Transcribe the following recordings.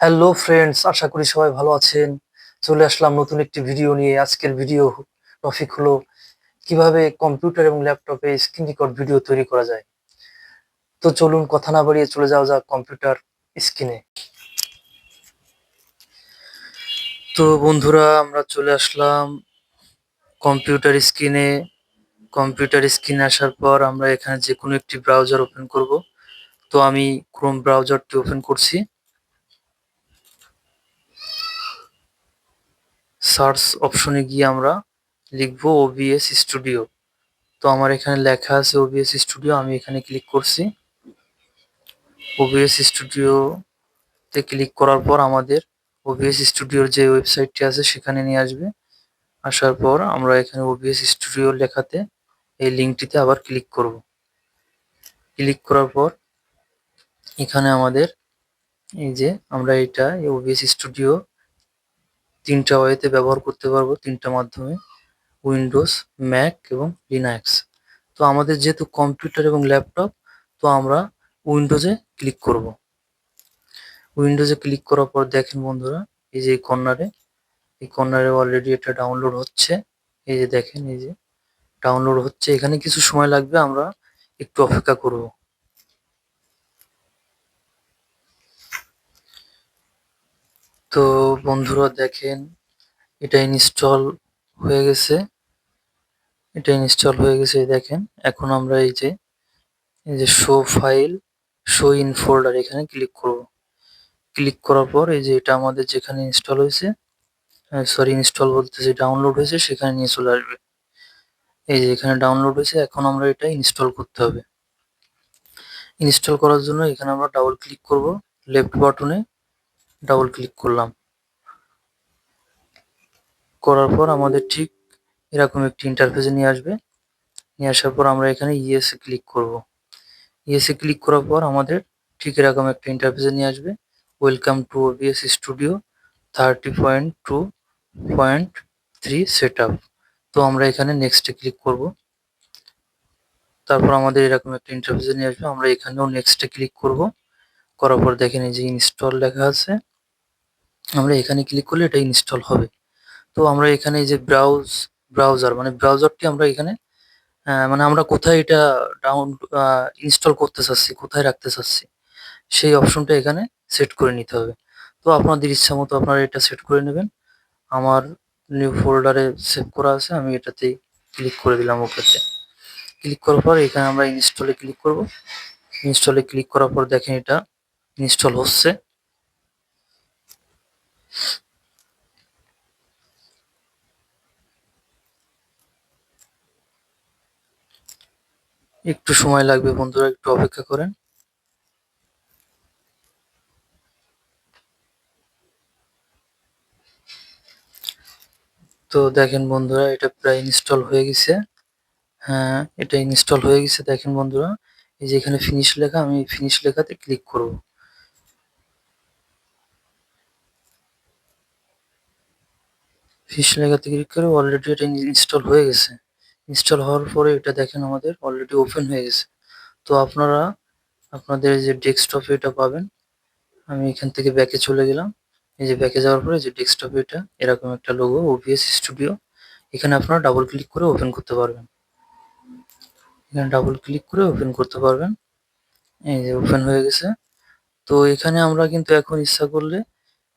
Hello friends, আশা করি সবাই ভালো আছেন। চলে আসলাম নতুন একটি ভিডিও নিয়ে। আজকের ভিডিও টপিক হলো কিভাবে কম্পিউটার এবং ল্যাপটপে স্ক্রিন রেকর্ড ভিডিও তৈরি করা যায়। তো চলুন কথা না বাড়িয়ে চলে যাওয়া যাক কম্পিউটার স্ক্রিনে। তো বন্ধুরা, আমরা চলে আসলাম কম্পিউটার স্ক্রিনে। কম্পিউটার স্ক্রিনে আসার পর আমরা এখানে যে কোনো একটি ব্রাউজার ওপেন করব। তো আমি ক্রোম ব্রাউজারটি ওপেন করছি। সার্চ অপশনে গিয়ে আমরা লিখব ওবিএস স্টুডিও। তো আমার এখানে লেখা আছে ওবিএস স্টুডিও, আমি এখানে ক্লিক করছি। ওবিএস স্টুডিওতে ক্লিক করার পর আমাদের ওবিএস স্টুডিওর যে ওয়েবসাইটটি আছে সেখানে নিয়ে আসবে। আসার পর আমরা এখানে ওবিএস স্টুডিও লেখাতে এই লিঙ্কটিতে আবার ক্লিক করব। ক্লিক করার পর এখানে আমাদের এই যে আমরা এটা ওবিএস স্টুডিও তিনটা ওয়েতে ব্যবহার করতে পারবো, তিনটা মাধ্যমে: উইন্ডোজ, ম্যাক এবং লিনাক্স। তো আমাদের যেহেতু কম্পিউটার এবং ল্যাপটপ, তো আমরা উইন্ডোজে ক্লিক করব। উইন্ডোজে ক্লিক করার পর দেখেন বন্ধুরা, এই যে এই কর্নারে অলরেডি এটা ডাউনলোড হচ্ছে। এই যে দেখেন, এই যে ডাউনলোড হচ্ছে। এখানে কিছু সময় লাগবে, আমরা একটু অপেক্ষা করব। তো বন্ধুরা দেখেন, এটা ইনস্টল হয়ে গেছে। এই দেখেন। এখন আমরা এই যে show file, show in folder, এখানে ক্লিক করব। ক্লিক করার পর এই যে এটা আমাদের যেখানে ইনস্টল হয়েছে, সরি ইনস্টল বলতেছি, ডাউনলোড হয়েছে, সেখানে নিয়ে চলে আসবে। এই যে এখানে ডাউনলোড হয়েছে, এখন আমরা এটা ইনস্টল করতে হবে। ইনস্টল করার জন্য এখানে আমরা ডাবল ক্লিক করব। লেফট বাটনে ডাবল ক্লিক করলাম। করার পর আমাদের ঠিক এরকম একটি ইন্টারফেসে নিয়ে আসবে। নিয়ে আসার পর আমরা এখানে ইয়েসে ক্লিক করব। ইয়েসে ক্লিক করার পর আমাদের ঠিক এরকম একটা ইন্টারফেসে নিয়ে আসবে। Welcome to OBS studio 30.2.3 set up. তো আমরা এখানে নেক্সটে ক্লিক করব। তারপর আমাদের এরকম একটা ইন্টারফেসে নিয়ে আসবে, আমরা এখানেও নেক্সটে ক্লিক করব। করার পর দেখেন এই যে ইনস্টল লেখা আছে, আমরা এখানে ক্লিক করলে এটা ইনস্টল হবে। তো আমরা এখানে এই যে ব্রাউজার মানে ব্রাউজারটি আমরা এখানে মানে আমরা কোথায় এটা ডাউন ইনস্টল করতে চাচ্ছি, কোথায় রাখতে চাচ্ছি, সেই অপশনটা এখানে সেট করে নিতে হবে। তো আপনাদের ইচ্ছা মতো আপনারা এটা সেট করে নেবেন। আমার নিউ ফোল্ডারে সেভ করা আছে, আমি এটাতেই ক্লিক করে দিলাম ওকেতে। ক্লিক করার পর এখানে আমরা ইনস্টলে ক্লিক করব। ইনস্টলে ক্লিক করার পর দেখেন এটা ইনস্টল হচ্ছে। একটু সময় লাগবে বন্ধুরা, একটু অপেক্ষা করেন। তো দেখেন বন্ধুরা, এটা প্রায় ইনস্টল হয়ে গেছে। হ্যাঁ, এটা ইনস্টল হয়ে গেছে। দেখেন বন্ধুরা, এই যে এখানে ফিনিশ লেখা, আমি ফিনিশ লেখাতে ক্লিক করব। ফিনিশ লেখাতে ক্লিক করে অলরেডি এটা ইনস্টল হয়ে গেছে। ইনস্টল হওয়ার পরে এটা দেখেন আমাদের অলরেডি ওপেন হয়ে গেছে। তো আপনারা আপনাদের যে ডেস্কটপে এটা পাবেন। আমি এখান থেকে ব্যাকে চলে গেলাম। এই যে ব্যাকে যাওয়ার পরে যে ডেস্কটপে এটা এরকম একটা লোগো ওবিএস স্টুডিও, এখানে আপনারা ডাবল ক্লিক করে ওপেন করতে পারবেন। এখানে ডাবল ক্লিক করে ওপেন করতে পারবেন। এই যে ওপেন হয়ে গেছে। তো এখানে আমরা কিন্তু এখন ইচ্ছা করলে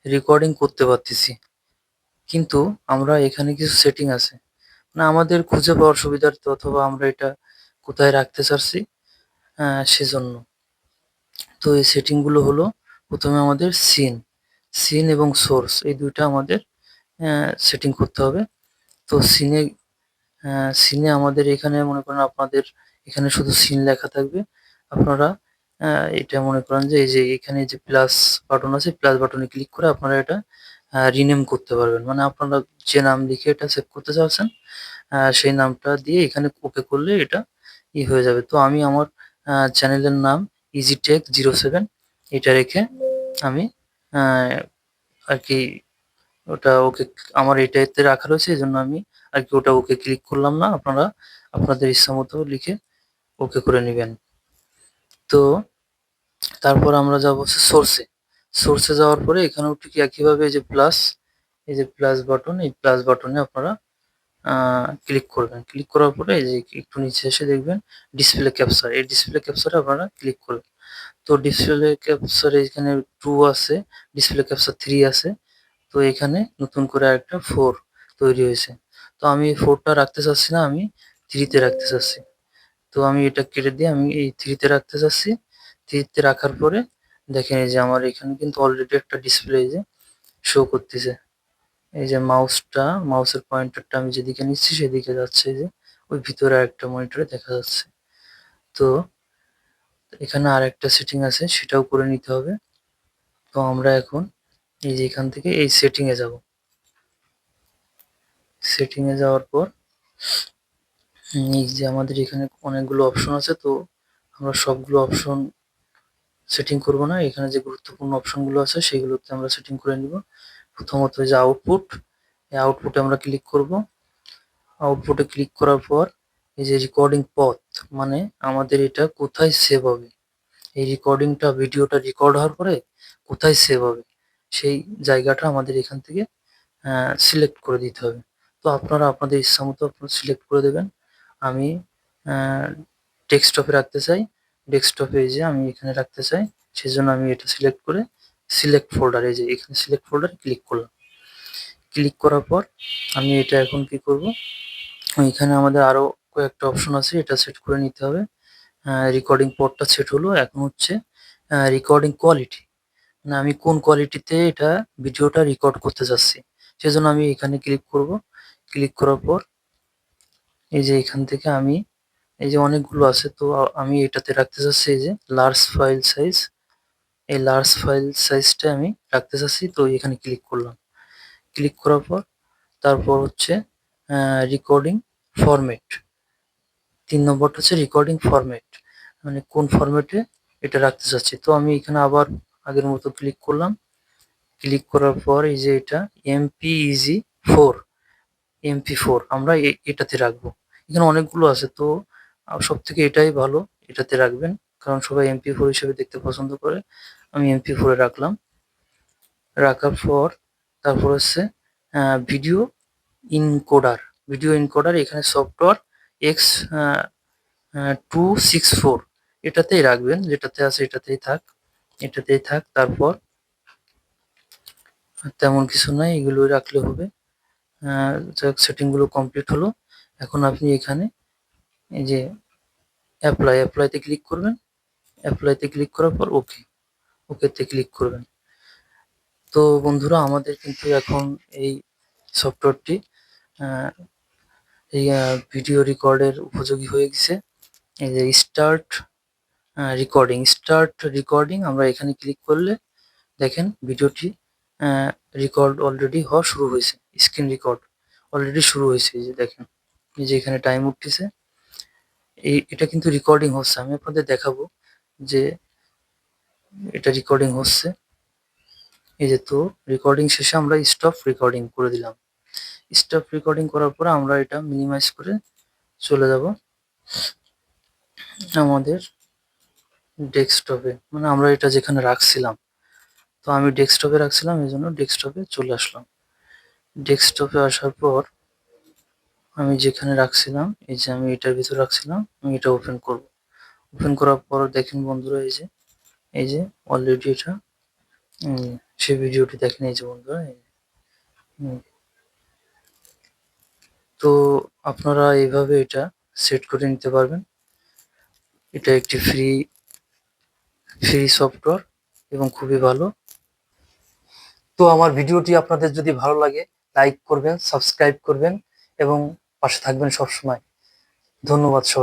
রেকর্ডিং করতে পারতেছি, কিন্তু আমরা এখানে কিছু সেটিং আছে, মানে আমাদের খুঁজে পাওয়ার সুবিধার্থে, অথবা আমরা এটা কোথায় রাখতে চাচ্ছি সেজন্য। তো এই সেটিং গুলো হলো, প্রথমে আমাদের সিন এবং সোর্স, এই দুইটা আমাদের সেটিং করতে হবে। তো সিনে আমাদের এখানে মনে করেন আপনাদের এখানে শুধু সিন লেখা থাকবে। আপনারা এটা মনে করেন যে এই যে এখানে যে প্লাস বাটন আছে, প্লাস বাটনে ক্লিক করে আপনারা এটা রিনেম করতে পারবেন। মানে আপনারা যে নাম লিখে এটা সেভ করতে চাচ্ছেন, সেই নামটা দিয়ে এখানে ওকে করলে এটা হয়ে যাবে। তো আমি আমার চ্যানেলের নাম EasyTech07 এটা রেখে আমি আহ, আর কি ওটা ওকে, আমার এটাতে রাখা রয়েছে, এই জন্য আমি আর কি ওটা ওকে ক্লিক করলাম না। আপনারা আপনাদের ইচ্ছা মতো লিখে ওকে করে নেবেন। তো তারপর আমরা যাবো হচ্ছে সোর্সে। সোর্সে যাওয়ার পরে এখানেও ঠিক একইভাবে এই যে প্লাস বাটন, এই প্লাস বাটনে আপনারা ক্লিক করবেন। ক্লিক করার পরে এই যে একটু নিচে এসে দেখবেন ডিসপ্লে ক্যাপচার, এই ডিসপ্লে ক্যাপচারে আপনারা ক্লিক করবেন। তো ডিসপ্লে ক্যাপচারে এখানে 2 আছে, ডিসপ্লে ক্যাপচার 3 আছে। তো এখানে নতুন করে আরেকটা 4 তৈরি হয়েছে। তো আমি 4 টা রাখতে চাচ্ছি না, আমি 3 তে রাখতে চাচ্ছি। তো আমি এটা কেটে দিয়ে আমি এই 3 তে রাখতে চাচ্ছি। 3 তে রাখার পরে দেখেন এই যে আমার এখানে কিন্তু অলরেডি একটা ডিসপ্লে এই যে শো করতেছে। এই যে মাউসের পয়েন্টারটা আমি যেদিকে নিচ্ছি সেদিকে যাচ্ছে, এই যে ওই ভিতরে আরেকটা মনিটরে দেখা যাচ্ছে। তো এখানে আরেকটা সেটিং আছে, সেটাও করে নিতে হবে। তো আমরা এখন এই যে এখান থেকে এই সেটিং এ যাব। সেটিং এ যাওয়ার পর এই যে আমাদের এখানে অনেকগুলো অপশন আছে, তো আমরা সবগুলো অপশন সেটিং করব না। এখানে যে গুরুত্বপূর্ণ অপশনগুলো আছে সেগুলোতে আমরা সেটিং করে নিব। প্রথমত যে আউটপুট, এই আউটপুটে আমরা ক্লিক করব। আউটপুটে ক্লিক করার পর এই যে রেকর্ডিং পথ, মানে আমাদের এটা কোথায় সেভ হবে, এই রেকর্ডিংটা ভিডিওটা রেকর্ড হওয়ার পরে কোথায় সেভ হবে সেই জায়গাটা আমাদের এখান থেকে সিলেক্ট করে দিতে হবে। তো আপনারা আপনাদের ইচ্ছা মতো সিলেক্ট করে দেবেন। আমি ডেস্কটপে রাখতে চাই, ডেস্কটপে এই যে আমি এখানে রাখতে চাই, সেজন্য আমি এটা সিলেক্ট করে সিলেক্ট ফোল্ডার, এই যে এখানে সিলেক্ট ফোল্ডারে ক্লিক করলাম। ক্লিক করার পর আমি এটা এখন কি করব, এখানে আমাদের আরো কয়েকটা অপশন আছে, এটা সেট করে নিতে হবে। রেকর্ডিং পোর্টটা সেট হলো, এখন হচ্ছে রেকর্ডিং কোয়ালিটি, মানে আমি কোন কোয়ালিটিতে এটা ভিডিওটা রেকর্ড করতে যাচ্ছি, সেজন্য আমি এখানে ক্লিক করব। ক্লিক করার পর এই যে এখান থেকে আমি এই যে অনেকগুলো আছে, তো আমি এটাতে রাখতে চাচ্ছি এই যে লার্জ ফাইল সাইজ, এই লার্জ ফাইল সাইজটা আমি রাখতে চাচ্ছি। তো এখানে ক্লিক করলাম। ক্লিক করার পর তারপর হচ্ছে রেকর্ডিং ফরম্যাট, 3 নম্বরটা হচ্ছে রেকর্ডিং ফরম্যাট, মানে কোন ফরম্যাটে এটা রাখতে চাচ্ছি। তো আমি এখানে আবার আগের মতো ক্লিক করলাম। ক্লিক করার পর এই যে এটা এমপিইজি 4, এমপি4 আমরা এটাতে রাখবো। এখানে অনেকগুলো আছে, তো সব থেকে এটাই ভালো, এটাতে রাখবেন, কারণ সবাই এমপি4 হিসেবে দেখতে পছন্দ করে। আমি এমপি4 এ রাখলাম। রাখার পর তারপর হচ্ছে ভিডিও ইনকোডার, ভিডিও ইনকোডার এখানে সফটওয়্যার এক্স 264 এটাতেই রাখবেন, যেটাতে আছে এটাতেই থাক, এটাতেই থাক। তারপর তেমন কিছু নাই, এগুলোই রাখলে হবে। যাক, সেটিং গুলো কমপ্লিট হলো। এখন আপনি এখানে এই যে অ্যাপ্লাইতে ক্লিক করবেন। অ্যাপ্লাইতে ক্লিক করার পর ওকেতে ক্লিক করবেন। তো বন্ধুরা, আমাদের কিন্তু এখন এই সফটওয়্যারটি এই ভিডিও রেকর্ডের উপযোগী হয়ে গেছে। এই যে স্টার্ট রেকর্ডিং আমরা এখানে ক্লিক করলে দেখেন ভিডিওটি রেকর্ড অলরেডি হওয়া শুরু হয়েছে, স্ক্রিন রেকর্ড অলরেডি শুরু হয়েছে। এই যে দেখেন, এই যে এখানে টাইম উঠতেছে, এটা কিন্তু রেকর্ডিং হচ্ছে। আমি আপনাদের দেখাবো যে এটা রেকর্ডিং হচ্ছে। এই যে, তো রেকর্ডিং শেষে আমরা স্টপ রেকর্ডিং করে দিলাম। স্টপ রেকর্ডিং করার পরে আমরা এটা মিনিমাইজ করে চলে যাব আমাদের ডেস্কটপে, মানে আমরা এটা যেখানে রাখছিলাম। তো আমি ডেস্কটপে রাখছিলাম, এই জন্য ডেস্কটপে চলে আসলাম। ডেস্কটপে আসার পর আমি যেখানে রাখছিলাম, এই যে আমি এটার ভিতরে রাখছিলাম, আমি এটা ওপেন করব। ওপেন করার পর দেখেন বন্ধুরা, এই যে অলরেডি এটা সেই ভিডিওটি দেখেন, এই যে বন্ধুরা। হুম, তো আপনারা এইভাবে এটা সেট করে নিতে পারবেন। এটা একটি ফ্রি সফটওয়্যার এবং খুবই ভালো। তো আমার ভিডিওটি আপনাদের যদি ভালো লাগে, লাইক করবেন, সাবস্ক্রাইব করবেন এবং পাশে থাকবেন সবসময়। ধন্যবাদ সবাই।